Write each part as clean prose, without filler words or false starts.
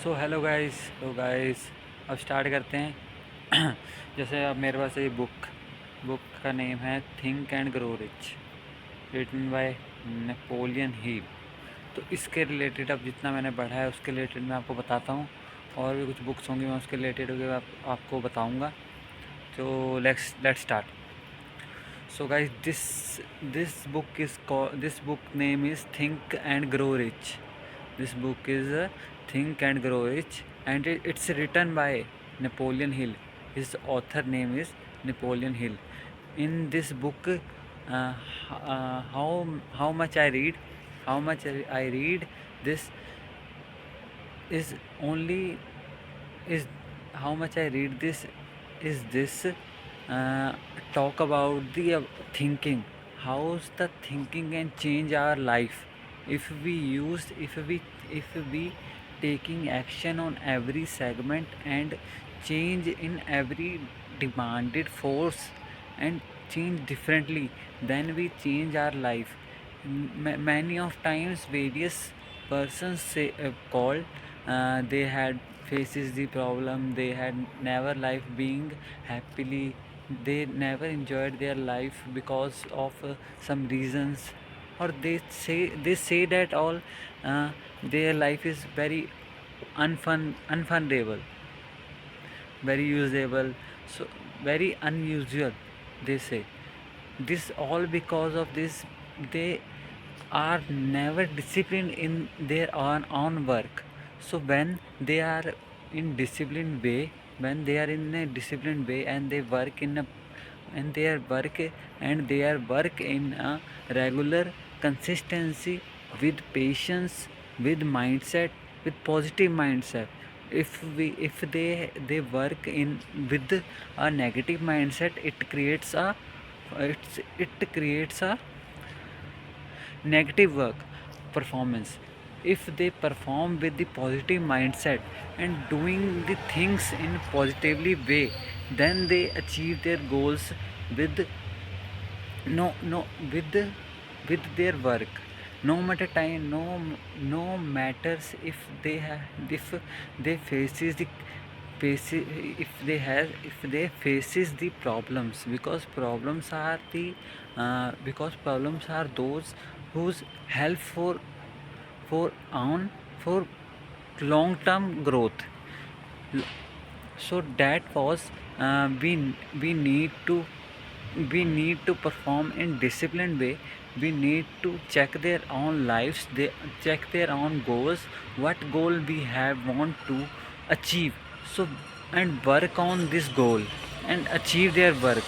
So hello guys अब start करते हैं। जैसे अब मेरे पास ये बुक का नेम है think and grow rich, written by Napoleon Hill. तो इसके रिलेटेड अब जितना मैंने पढ़ा है उसके रिलेटेड मैं आपको बताता हूँ। और भी कुछ बुक्स होंगी मैं उसके रिलेटेड होगी आपको बताऊँगा। तो let's start. So guys, this book name is Think and Grow Rich. This book is Think and Grow Rich, and it's written by Napoleon Hill. His author name is Napoleon Hill. In this book, how much I read, how much I read, this is only is how much I read this is this talk about the thinking. How's the thinking can change our life if we taking action on every segment and change in every demanded force and change differently, then we change our life. Many of times various persons say called they had faces the problem, they had never life being happily, they never enjoyed their life because of some reasons, or they say that all their life is very unfundable, very usable, so very unusual, they say. This all because of this, they are never disciplined in their own work. So when they are in disciplined way, when they are in a disciplined way and they work in a and their work and their work in a regular consistency, with patience, with mindset, with positive mindset. If they work in with a negative mindset, it creates a negative work performance. If they perform with the positive mindset and doing the things in positively way, then they achieve their goals with no no with their work. No matter time, no matters if they faces the faces if they faces the problems, because problems are those whose help for on for long term growth. So that was we need to perform in disciplined way. We need to check their own lives, they check their own goals, what goal we have want to achieve. So and work on this goal and achieve their work,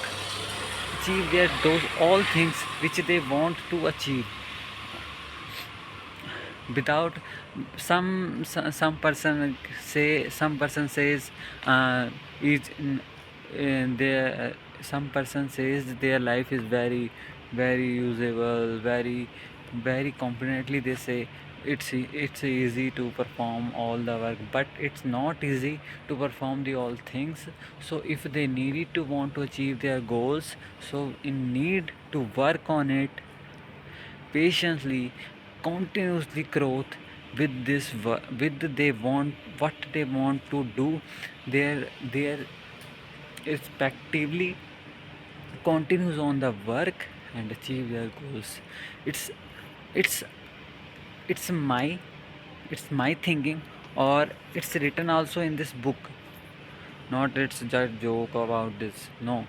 achieve their those all things which they want to achieve. Without some person say, some person says is their some person says their life is very usable, very confidently they say it's easy to perform all the work, but it's not easy to perform the all things. So if they needed to want to achieve their goals, so in need to work on it patiently, continuously growth with with they want what they want to do, their respectively continues on the work and achieve their goals. It's it's it's my it's my thinking, or it's written also in this book, not it's just joke about this, no.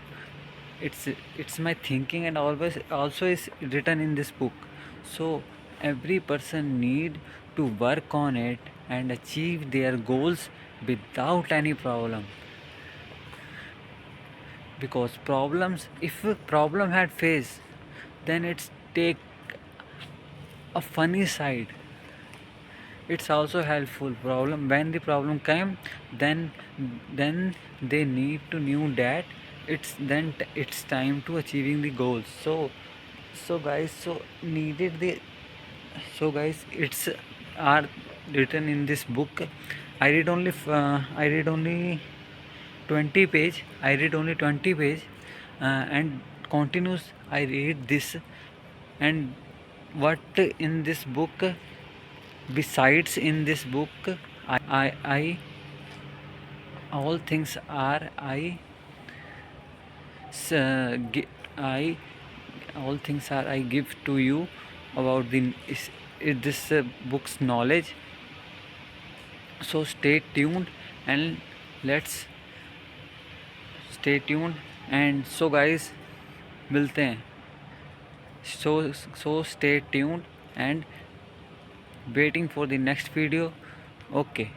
It's my thinking, and always also is written in this book. So every person need to work on it and achieve their goals without any problem. Because problems, if a problem had face, then it's take a funny side. It's also helpful problem when the problem came, then they need to knew that it's time to achieving the goals. So guys, it's are written in this book. I read only 20 page. I read only 20 page, and continues I read this. And what in this book, besides in this book, I all things are I all things are I give to you about this book's knowledge. So stay tuned and let's stay tuned. And so guys, मिलते हैं. So stay tuned and waiting for the next video. Okay.